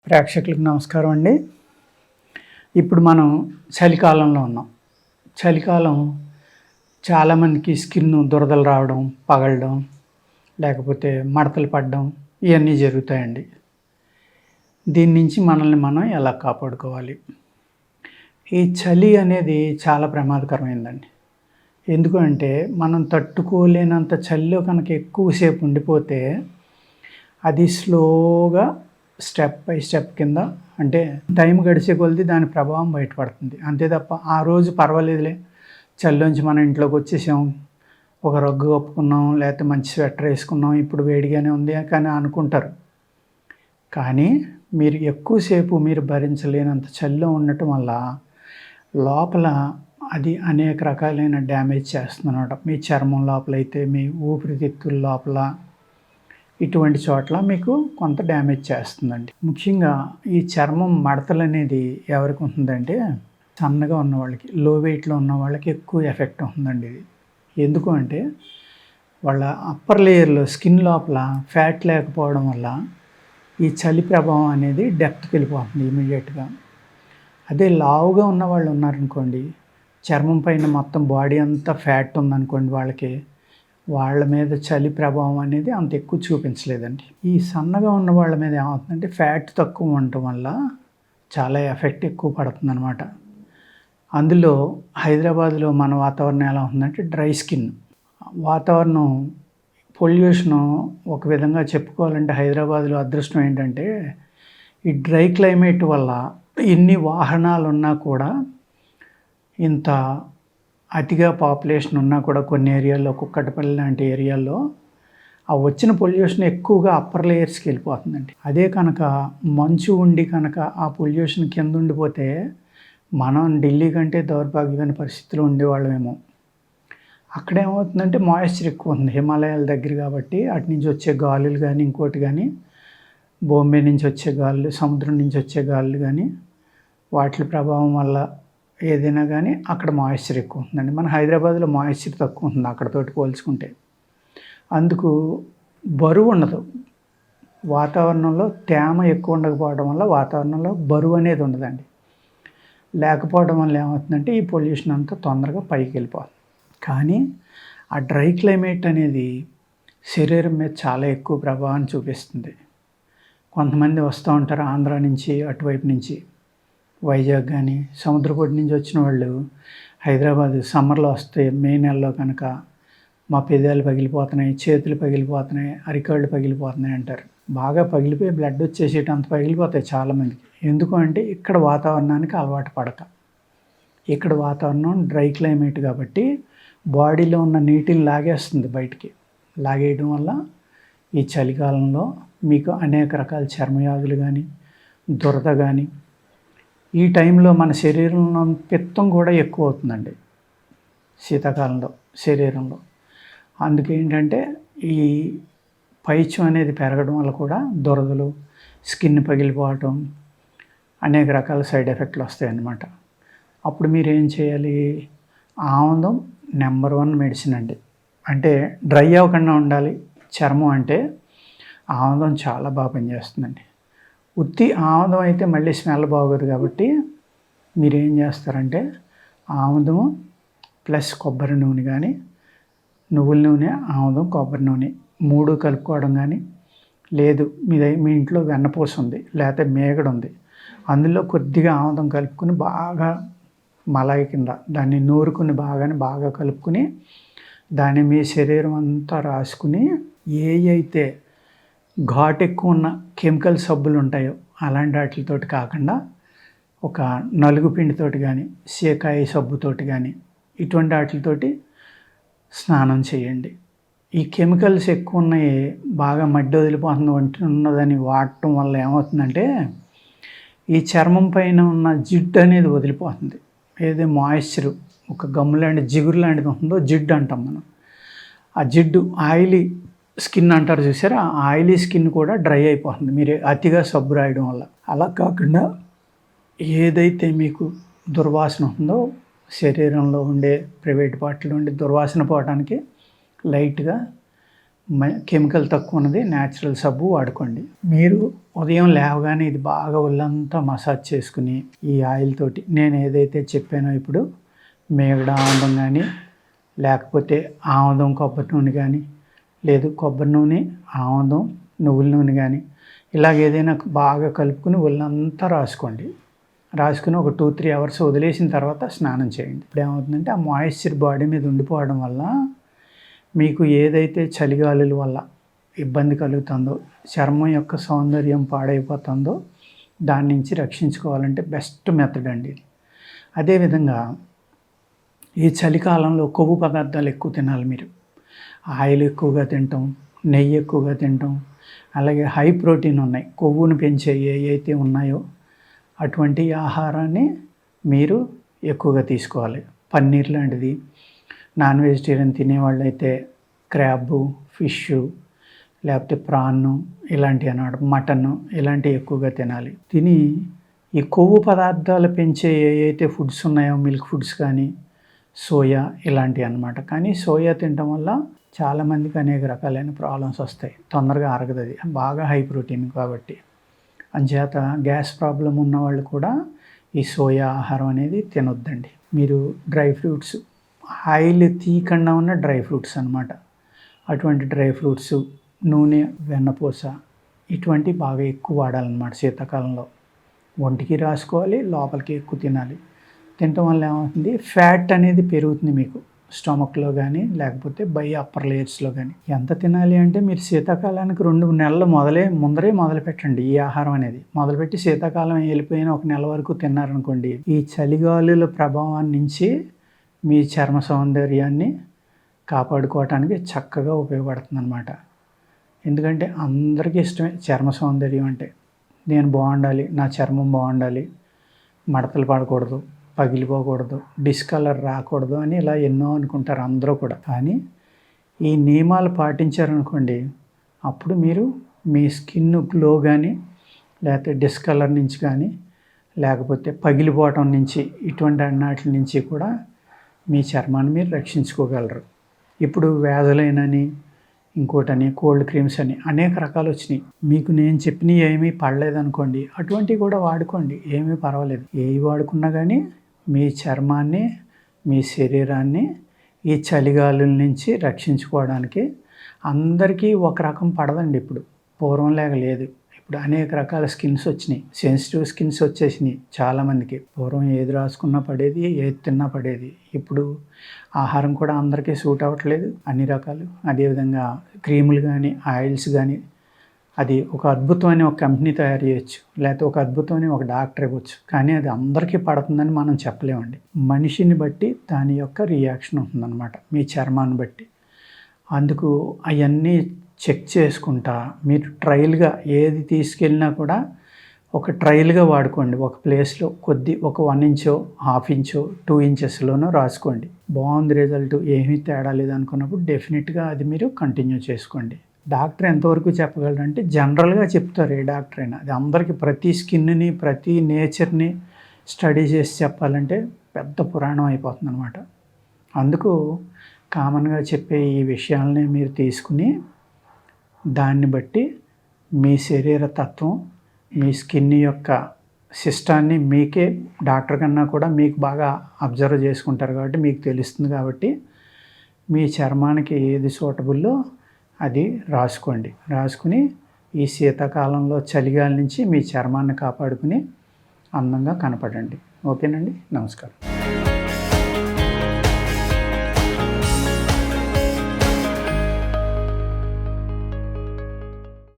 ప్రేక్షకులకు నమస్కారం అండి. ఇప్పుడు మనం చలికాలంలో ఉన్నాం. చలికాలం చాలామందికి స్కిన్ దురదలు రావడం, పగలడం, లేకపోతే మడతలు పడడం ఇవన్నీ జరుగుతాయండి. దీని నుంచి మనల్ని మనం ఎలా కాపాడుకోవాలి? ఈ చలి అనేది చాలా ప్రమాదకరమైందండి. ఎందుకు అంటే మనం తట్టుకోలేనంత చలిలో కనుక ఎక్కువసేపు ఉండిపోతే అది స్లోగా స్టెప్ బై స్టెప్ కింద అంటే టైం గడిచే కొలది దాని ప్రభావం బయటపడుతుంది. అంతే తప్ప ఆ రోజు పర్వాలేదులే, చలిలోంచి మన ఇంట్లోకి వచ్చేసాం, ఒక రగ్గు కప్పుకున్నాం, లేకపోతే మంచి స్వెటర్ వేసుకున్నాం, ఇప్పుడు వేడిగానే ఉంది కానీ అనుకుంటారు. కానీ మీరు ఎక్కువసేపు మీరు భరించలేనంత చలిలో ఉండటం వల్ల లోపల అది అనేక రకాలైన డ్యామేజ్ చేస్తుందన్నమాట. మీ చర్మం లోపలైతే, మీ ఊపిరితిత్తుల లోపల, ఇటువంటి చోట్ల మీకు కొంత డ్యామేజ్ చేస్తుందండి. ముఖ్యంగా ఈ చర్మం మడతలు అనేది ఎవరికి ఉంటుందంటే సన్నగా ఉన్న వాళ్ళకి, లో వెయిట్లో ఉన్న వాళ్ళకి ఎక్కువ ఎఫెక్ట్ ఉంటుందండి ఇది. ఎందుకు అంటే వాళ్ళ అప్పర్ లేయర్లో స్కిన్ లోపల ఫ్యాట్ లేకపోవడం వల్ల ఈ చలి ప్రభావం అనేది డెప్త్కి వెళ్ళిపోతుంది ఇమీడియట్గా. అదే లావుగా ఉన్న వాళ్ళు ఉన్నారనుకోండి, చర్మం పైన మొత్తం బాడీ అంతా ఫ్యాట్ ఉందనుకోండి, వాళ్ళ మీద చలి ప్రభావం అనేది అంత ఎక్కువ చూపించలేదండి. ఈ సన్నగా ఉన్న వాళ్ళ మీద ఏమవుతుందంటే ఫ్యాట్ తక్కువ ఉండటం వల్ల చాలా ఎఫెక్ట్ ఎక్కువ పడుతుందన్నమాట. అందులో హైదరాబాద్లో మన వాతావరణం ఎలా ఉందంటే డ్రై స్కిన్ వాతావరణం, పొల్యూషను. ఒక విధంగా చెప్పుకోవాలంటే హైదరాబాద్లో అదృష్టం ఏంటంటే ఈ డ్రై క్లైమేట్ వల్ల ఎన్ని వాహనాలు ఉన్నా కూడా, ఇంత అతిగా పాపులేషన్ ఉన్నా కూడా కొన్ని ఏరియాల్లో, కుక్కటపల్లి లాంటి ఏరియాల్లో ఆ వచ్చిన పొల్యూషన్ ఎక్కువగా అప్పర్ లేయర్స్కి వెళ్ళిపోతుందండి. అదే కనుక మంచు ఉండి కనుక ఆ పొల్యూషన్ కింద ఉండిపోతే మనం ఢిల్లీ కంటే దౌర్భాగ్యమైన పరిస్థితుల్లో ఉండేవాళ్ళమేమో. అక్కడ ఏమవుతుందంటే మాయిశ్చర్ ఎక్కువ ఉంది, హిమాలయాల దగ్గర కాబట్టి అటు నుంచి వచ్చే గాలులు కానీ, ఇంకోటి కానీ, బాంబే నుంచి వచ్చే గాలులు, సముద్రం నుంచి వచ్చే గాలులు కానీ, వాటి ప్రభావం వల్ల ఏదైనా కానీ అక్కడ మాయిశ్చర్ ఎక్కువ ఉంటుందండి. మన హైదరాబాద్లో మాయిశ్చర్ తక్కువ ఉంటుంది అక్కడతోటి పోల్చుకుంటే. అందుకు బరువు ఉండదు. వాతావరణంలో తేమ ఎక్కువ ఉండకపోవడం వల్ల వాతావరణంలో బరువు అనేది ఉండదండి. లేకపోవడం వల్ల ఏమవుతుందంటే ఈ పొల్యూషన్ అంతా తొందరగా పైకి వెళ్ళిపోతుంది. కానీ ఆ డ్రై క్లైమేట్ అనేది శరీరం మీద చాలా ఎక్కువ ప్రభావాన్ని చూపిస్తుంది. కొంతమంది వస్తూ ఉంటారు ఆంధ్ర నుంచి, అటువైపు నుంచి, వైజాగ్ కానీ, సముద్రపొడి నుంచి వచ్చిన వాళ్ళు హైదరాబాద్ సమ్మర్లో వస్తే, మే నెలలో కనుక మా పెదాలు పగిలిపోతున్నాయి, చేతులు పగిలిపోతున్నాయి, అరికాళ్ళు పగిలిపోతున్నాయి అంటారు. బాగా పగిలిపోయి బ్లడ్ వచ్చేసేటంత పగిలిపోతాయి చాలామందికి. ఎందుకు అంటే ఇక్కడ వాతావరణానికి అలవాటు పడక, ఇక్కడ వాతావరణం డ్రై క్లైమేట్ కాబట్టి బాడీలో ఉన్న నీటిని లాగేస్తుంది బయటికి. లాగేయడం వల్ల ఈ చలికాలంలో మీకు అనేక రకాల చర్మవ్యాధులు కానీ, దురద కానీ, ఈ టైంలో మన శరీరంలో పిత్తం కూడా ఎక్కువ అవుతుందండి శీతాకాలంలో శరీరంలో. అందుకేంటంటే ఈ పైత్యం అనేది పెరగడం వల్ల కూడా దురదలు, స్కిన్ పగిలిపోవటం, అనేక రకాల సైడ్ ఎఫెక్ట్లు వస్తాయి అన్నమాట. అప్పుడు మీరు ఏం చేయాలి? ఆముదం నెంబర్ 1 మెడిసిన్ అండి. అంటే డ్రై అవ్వకుండా ఉండాలి చర్మం అంటే ఆముదం చాలా బాగా పనిచేస్తుందండి. ఉత్తి ఆముదం అయితే మళ్ళీ స్మెల్ బాగోదు కాబట్టి మీరు ఏం చేస్తారంటే ఆముదము ప్లస్ కొబ్బరి నూనె కానీ, నువ్వుల నూనె, ఆముదం, కొబ్బరి నూనె 3 కలుపుకోవడం కానీ, లేదు మీ ఇంట్లో వెన్నపూస ఉంది, లేకపోతే మేగడ ఉంది, అందులో కొద్దిగా ఆముదం కలుపుకుని బాగా మలాయి కింద దాన్ని నూరుకుని బాగా కలుపుకుని దాన్ని మీ శరీరం అంతా రాసుకుని, అయితే ఘాటు ఎక్కువ ఉన్న కెమికల్ సబ్బులు ఉంటాయో అలాంటి వాటితోటి కాకుండా ఒక నలుగు పిండితోటి కానీ, సీకాయ సబ్బుతోటి కానీ, ఇటువంటి వాటితోటి స్నానం చేయండి. ఈ కెమికల్స్ ఎక్కువ ఉన్నాయి, బాగా మడ్డి వదిలిపోతుంది, వంటి ఉన్నదని వాడటం వల్ల ఏమవుతుందంటే ఈ చర్మం పైన ఉన్న జిడ్డు అనేది వదిలిపోతుంది. ఏదో మాయిశ్చర్, ఒక గమ్ము లాంటి జిగురు లాంటిది ఉంటుందో జిడ్డు అంటాం మనం. ఆ జిడ్డు ఆయిలీ స్కిన్ అంటారు చూసారా, ఆ ఆయిలీ స్కిన్ కూడా డ్రై అయిపోతుంది మీరు అతిగా సబ్బు రాయడం వల్ల. అలా కాకుండా ఏదైతే మీకు దుర్వాసన ఉందో శరీరంలో ఉండే ప్రైవేట్ పార్ట్లో ఉండే దుర్వాసన పోవడానికి లైట్గా కెమికల్ తక్కువ ఉన్నది న్యాచురల్ సబ్బు వాడుకోండి. మీరు ఉదయం లేవగానే ఇది బాగా ఒళ్ళంతా మసాజ్ చేసుకుని ఈ ఆయిల్ తోటి నేను ఏదైతే చెప్పానో ఇప్పుడు మేగడ ఆముదం కానీ, లేకపోతే ఆముదం కొబ్బరి నూనె కానీ, లేదు కొబ్బరి నూనె ఆముదం నువ్వుల నూనె కానీ, ఇలాగ ఏదైనా బాగా కలుపుకుని ఒళ్ళంతా రాసుకోండి. రాసుకుని ఒక 2-3 అవర్స్ వదిలేసిన తర్వాత స్నానం చేయండి. ఇప్పుడు ఏమవుతుందంటే ఆ మాయిశ్చర్ బాడీ మీద ఉండిపోవడం వల్ల మీకు ఏదైతే చలిగాలుల వల్ల ఇబ్బంది కలుగుతుందో, చర్మం యొక్క సౌందర్యం పాడైపోతుందో దాని నుంచి రక్షించుకోవాలంటే బెస్ట్ మెథడ్ అండి ఇది. అదేవిధంగా ఈ చలికాలంలో కొవ్వు పదార్థాలు ఎక్కువ తినాలి మీరు. ఆయిల్ ఎక్కువగా తినటం, నెయ్యి ఎక్కువగా తినటం, అలాగే హై ప్రోటీన్ ఉన్నాయి, కొవ్వును పెంచే ఏవైతే ఉన్నాయో అటువంటి ఆహారాన్ని మీరు ఎక్కువగా తీసుకోవాలి. పన్నీర్ లాంటిది, నాన్ వెజిటేరియన్ తినేవాళ్ళు అయితే క్రాబ్, ఫిష్, లేకపోతే ప్రాన్ ఇలాంటివి అన్నమాట, మటన్ ఇలాంటివి ఎక్కువగా తినాలి. తిని ఈ కొవ్వు పదార్థాలు పెంచే ఏవైతే ఫుడ్స్ ఉన్నాయో మిల్క్ ఫుడ్స్ కానీ, సోయా ఇలాంటివి అన్నమాట. కానీ సోయా తినడం వల్ల చాలామందికి అనేక రకాలైన ప్రాబ్లమ్స్ వస్తాయి, తొందరగా అరగదు, అది బాగా హై ప్రోటీన్ కాబట్టి. అంచేత గ్యాస్ ప్రాబ్లం ఉన్నవాళ్ళు కూడా ఈ సోయా ఆహారం అనేది తినొద్దండి. మీరు డ్రై ఫ్రూట్స్, ఆయిల్ తీయకుండా ఉన్న డ్రై ఫ్రూట్స్ అన్నమాట, అటువంటి డ్రై ఫ్రూట్స్, నూనె, వెన్నపూస ఇటువంటి బాగా ఎక్కువ వాడాలన్నమాట శీతాకాలంలో. ఒంటికి రాసుకోవాలి, లోపలికి ఎక్కువ తినాలి. తినటం వల్ల ఏమవుతుంది, ఫ్యాట్ అనేది పెరుగుతుంది మీకు స్టమక్లో కానీ, లేకపోతే అప్పర్ లేయర్స్లో కానీ. ఎంత తినాలి అంటే మీరు శీతాకాలానికి 2 నెలలు ముందరే మొదలు పెట్టండి ఈ ఆహారం అనేది. మొదలుపెట్టి శీతాకాలం వెళ్ళిపోయిన 1 నెల వరకు తిన్నారనుకోండి, ఈ చలిగాలుల ప్రభావం నుంచి మీ చర్మ సౌందర్యాన్ని కాపాడుకోవటానికి చక్కగా ఉపయోగపడుతుంది అన్నమాట. ఎందుకంటే అందరికీ ఇష్టమే చర్మ సౌందర్యం అంటే. నేను బాగుండాలి, నా చర్మం బాగుండాలి, మడతలు పడకూడదు, పగిలిపోకూడదు, డిస్కలర్ రాకూడదు అని ఇలా ఎన్నో అనుకుంటారు అందరూ కూడా. కానీ ఈ నియమాలు పాటించారనుకోండి, అప్పుడు మీరు మీ స్కిన్ గ్లో కానీ, లేకపోతే డిస్కలర్ నుంచి కానీ, లేకపోతే పగిలిపోవటం నుంచి, ఇటువంటి అన్నిటి నుంచి కూడా మీ చర్మాన్ని మీరు రక్షించుకోగలరు. ఇప్పుడు వ్యాధులైనని, ఇంకోటని, కోల్డ్ క్రీమ్స్ అని అనేక రకాలు వచ్చినాయి. మీకు నేను చెప్పినవి ఏమీ పడలేదనుకోండి, అటువంటివి కూడా వాడుకోండి, ఏమీ పర్వాలేదు. ఏవి వాడుకున్నా కానీ మీ చర్మాన్ని, మీ శరీరాన్ని ఈ చలిగాలుల నుంచి రక్షించుకోవడానికి. అందరికీ ఒక రకం పడదండి ఇప్పుడు, పూర్వంలాగా లేదు. ఇప్పుడు అనేక రకాల స్కిన్స్ వచ్చినాయి, సెన్సిటివ్ స్కిన్స్ వచ్చేసినాయి చాలామందికి. పూర్వం ఏది రాసుకున్నా పడేది, ఏది తిన్నా పడేది. ఇప్పుడు ఆహారం కూడా అందరికీ సూట్ అవ్వట్లేదు, అన్ని రకాలు. అదేవిధంగా క్రీములు కానీ, ఆయిల్స్ కానీ, అది ఒక అద్భుతమైన ఒక కంపెనీ తయారు చేయొచ్చు, లేకపోతే ఒక అద్భుతమైన ఒక డాక్టర్ ఇవ్వచ్చు, కానీ అది అందరికీ పడుతుందని మనం చెప్పలేమండి. మనిషిని బట్టి దాని యొక్క రియాక్షన్ ఉంటుందన్నమాట, మీ చర్మాన్ని బట్టి. అందుకు అవన్నీ చెక్ చేసుకుంటా మీరు ట్రయల్గా ఏది తీసుకెళ్ళినా కూడా ఒక ట్రయల్గా వాడుకోండి. ఒక ప్లేస్లో ఒక 1 ఇంచో, 1/2 ఇంచో, 2 ఇంచెస్లోనో రాసుకోండి. బాగుంది రిజల్ట్, ఏమీ తేడా లేదనుకున్నప్పుడు డెఫినెట్గా అది మీరు కంటిన్యూ చేసుకోండి. డాక్టర్ ఎంతవరకు చెప్పగలరంటే జనరల్గా చెప్తారు ఏ డాక్టర్ అయినా. అది అందరికీ ప్రతి స్కిన్ని, ప్రతి నేచర్ని స్టడీ చేసి చెప్పాలంటే పెద్ద పురాణం అయిపోతుంది అనమాట. అందుకు కామన్గా చెప్పే ఈ విషయాలని మీరు తీసుకుని దాన్ని బట్టి మీ శరీర తత్వం, మీ స్కిన్ యొక్క సిస్టాన్ని మీకే డాక్టర్ కన్నా కూడా మీకు బాగా అబ్జర్వ్ చేసుకుంటారు కాబట్టి మీకు తెలుస్తుంది. కాబట్టి మీ చర్మానికి ఏది సూటబుల్లో అది రాసుకోండి. రాసుకుని ఈ శీతాకాలంలో చలిగాలి నుంచి మీ చర్మాన్ని కాపాడుకుని అందంగా కనపడండి. ఓకేనండి, నమస్కారం.